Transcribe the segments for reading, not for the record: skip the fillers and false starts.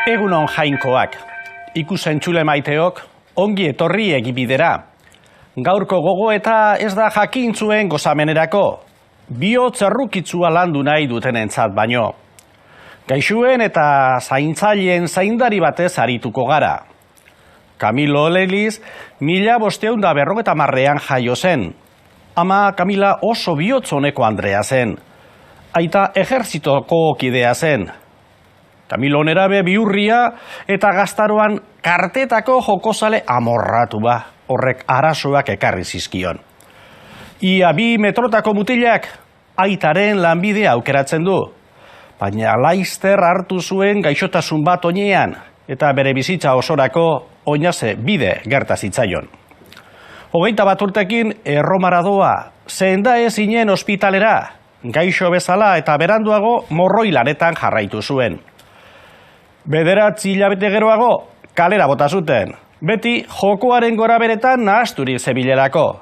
Egunon jainkoak, ikusentzule maiteok, ongi etorri egibidera. Gaurko gogoeta ez da jakintzuen gozamenerako, bihotz errukitzua landu nahi dutenentzat baino. Gaixuen eta zaintzaileen zaindari batez arituko gara. Camilo Leliz, 1550ean jaio zen. Ama Camila oso bihotz honeko andrea zen. Aita ejertzitoko kidea zen. Camilo nerabe bihurria eta gaztaroan kartetako jokozale amorratu ba, horrek arazoak ekarri zizkion. Ia 2 metrotako mutilak aitaren lanbidea aukeratzen du, baina laizter hartu zuen gaixotasun bat oinean eta bere bizitza osorako oinaze bide gerta zitzaion. 21 urtekin Erromara doa, zenda ez inen ospitalera, gaixo bezala eta beranduago morroi lanetan jarraitu zuen. 9 hilabete geroago, kalera bota zuten, beti jokoaren gora beretan nahasturik zebilerako.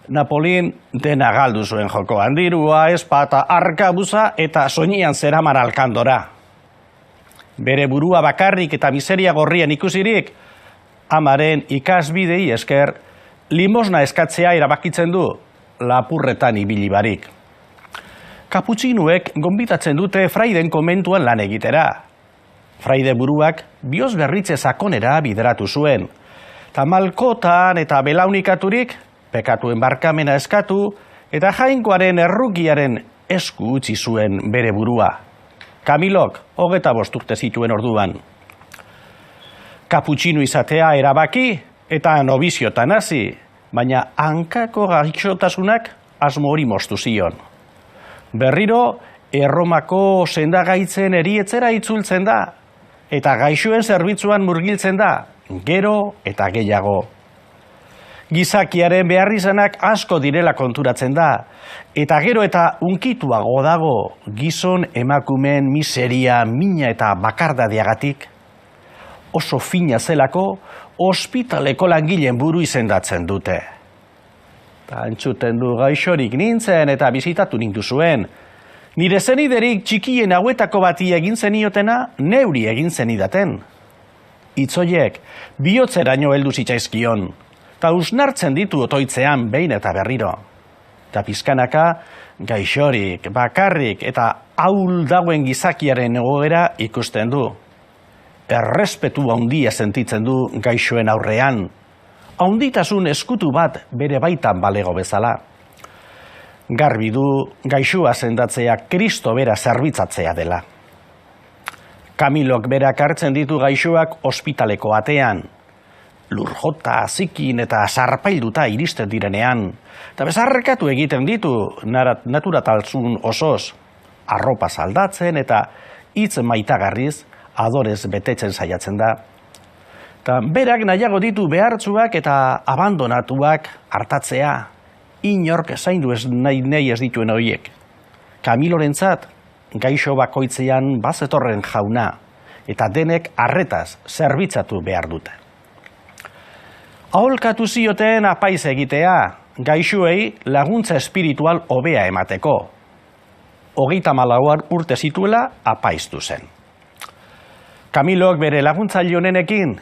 Napolin dena galdu zuen jokoan, dirua, espata, arkabuza eta soinean zeraman alkandora. Bere burua bakarrik eta miseria gorrien ikusirik, amaren ikasbidei esker, limosna eskatzea erabakitzen du, lapurretan ibili barik. Kaputxinuek gonbitatzen dute fraiden komentuan lan egitera. Fraide buruak bioz berritze sakonera bideratu zuen. Tamalkotan eta belaunikaturik, pekatuen barkamena eskatu, eta jainkoaren errukiaren esku utzi zuen bere burua. Camilok 25 urte zituen orduan. Kaputxinu izatea erabaki eta nobiziotan hasi, baina hankako gaixotasunak asmo hori moztu zion. Berriro, Erromako sendagaitzen erietzera itzultzen da, eta gaixoen zerbitzuan murgiltzen da, gero eta gehiago. Gizakiaren beharrizanak asko direla konturatzen da, eta gero eta unkituago dago gizon emakumeen miseria, mina eta bakardadeagatik. Oso fina zelako, ospitaleko langileen buru izendatzen dute. Ta entzuten du gaixorik nintzen eta bizitatu nintu zuen. Nire zeniderik txikien hauetako bati egin zeniotena, neuri egin zenidaten. Itzoiek, bihotzeraino heldu zitzaizkion, eta usnartzen ditu otoitzean behin eta berriro. Ta pizkanaka, gaixorik, bakarrik eta ahul dagoen gizakiaren egoera ikusten du. Errespetu handia sentitzen du gaixoen aurrean, handitasun eskutu bat bere baitan balego bezala. Garbi du gaixua sendatzea Kristo bera zerbitzatzea dela. Camilok berak hartzen ditu gaixoak ospitaleko atean, lurjota, zikin eta sarpailduta iristen direnean, eta bezarrekatu egiten ditu naturatalsun osoz, arropa saldatzen eta hitz maitagarriz adorez betetzen saiatzen da. Ta berak nahiago ditu behartzuak eta abandonatuak hartatzea, inork zaindu ez nahi ez dituen horiek. Camilorentzat, gaixo bakoitzean bazetorren jauna, eta denek arretaz zerbitzatu behar dute. Aholkatu zioten apaiz egitea, gaixoei laguntza espiritual hobea emateko. 34 urte zituela apaiztu zen. Camilok bere laguntzaile honenekin,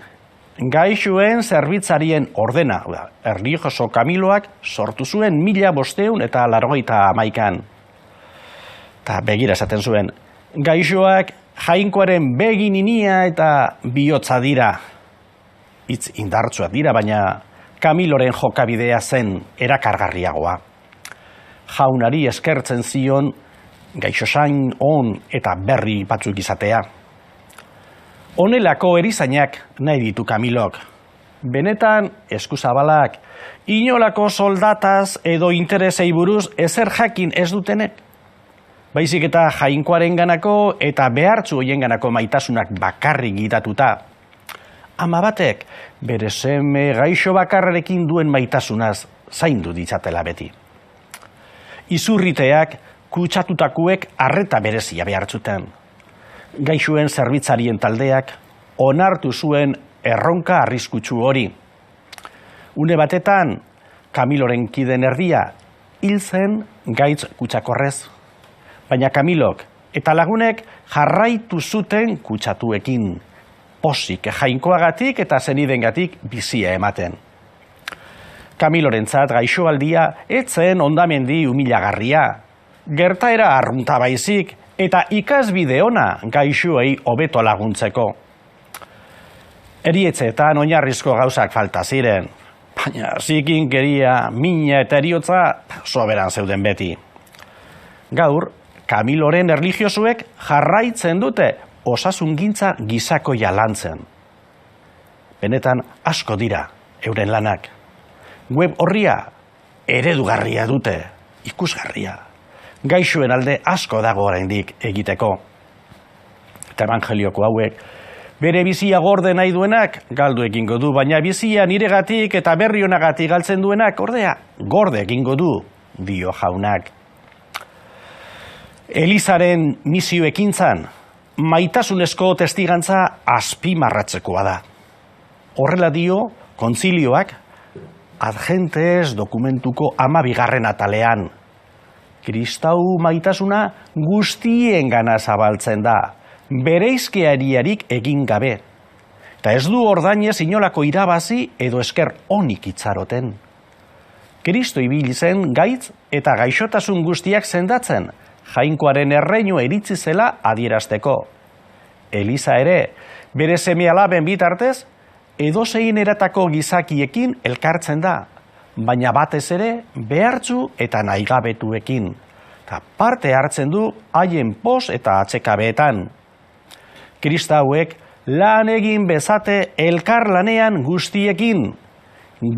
gaixoen zerbitzarien ordena, erlijioso Camiloak sortu zuen 1581. Ta begira esaten zuen, gaixoak jainkoaren begininia eta bihotza dira. Hitz indartsuak dira, baina Camiloren jokabidea zen erakargarriagoa. Jaunari eskertzen zion gaixosain on eta berri batzuk izatea. Honelako erizainak nahi ditu Camilok. Benetan, eskuzabalak, inolako soldataz edo interesei buruz ezer jakin ez dutenek. Baizik eta jainkoaren ganako eta behartzu hoien ganako maitasunak bakarrik gidatuta. Ama batek, bere seme gaixo bakarrekin duen maitasunaz zaindu ditzatela beti. Izurriteak, kutsatutakuek arreta berezia behartzuten. Gaixoen zerbitzarien taldeak onartu zuen erronka arriskutsu hori. Une batetan, Camiloren kiden erdia hil zen gaitz kutsakorrez. Baina Camilok eta lagunek jarraitu zuten kutsatuekin, posik jainkoagatik eta zenidengatik bizia ematen. Kamilorentzat gaixoaldia etzen hondamendi humilagarria, gertaera arrunta baizik eta ikasbide ona gaixoei hobeto laguntzeko. Erietzeetan oinarrizko gauzak falta ziren, baina zikinkeria, mina eta eriotza soberan zeuden beti. Gaur, Kamiloren erlijiosuek jarraitzen dute osasungintza gizakoia lantzen. Benetan asko dira euren lanak. Web orria eredugarria dute, ikusgarria. Gaixoen alde asko dago oraindik egiteko. Eta evangelioko hauek, bere bizia gorde nahi duenak galdu egingo du, baina bizia niregatik eta berri honagatik galtzen duenak ordea gorde egingo du, dio jaunak. Elizaren misio ekintzan, maitasunezko testigantza azpimarratzekoa da. Horrela dio kontzilioak Adgentes dokumentuko 12. atalean. Kristau maitasuna guztiengana zabaltzen da, bereizkeariarik egin gabe. Eta ez du ordainez inolako irabazi edo esker onik itxaroten. Kristo ibili zen gaitz eta gaixotasun guztiak sendatzen, jainkoaren erreinu iritsi zela adierazteko. Eliza ere, bere seme-alaben bitartez, edozein eratako gizakiekin elkartzen da, baina batez ere behartzu eta nahigabetuekin. Eta parte hartzen du haien poz eta atsekabeetan. Kristauek lan egin bezate elkar lanean guztiekin,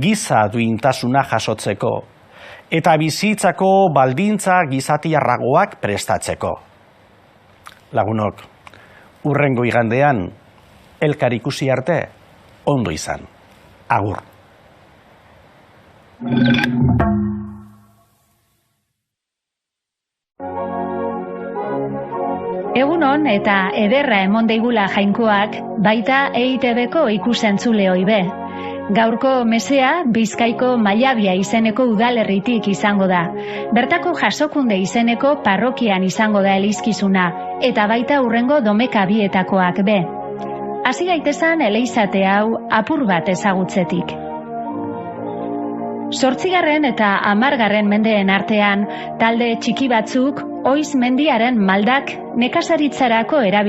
giza duintasuna jasotzeko, eta bizitzako baldintza gizatiarragoak prestatzeko. Lagunok, hurrengo igandean, elkar ikusi arte, ondo izan. Agur. Egunon eta ederra emon deigula jainkoak, baita EITB-ko ikusentzulehoi be. Gaurko mesea Bizkaiko Mallabia izeneko udalerritik izango da. Bertako Jasokunde izeneko parrokian izango da elizkizuna, eta baita hurrengo Domekabietakoak be. Hasi gaitezan eleizate hau apur bat ezagutzetik. 8. eta 10. mendeen artean, talde txiki batzuk oiz mendiaren maldak nekazaritzarako erabiltzen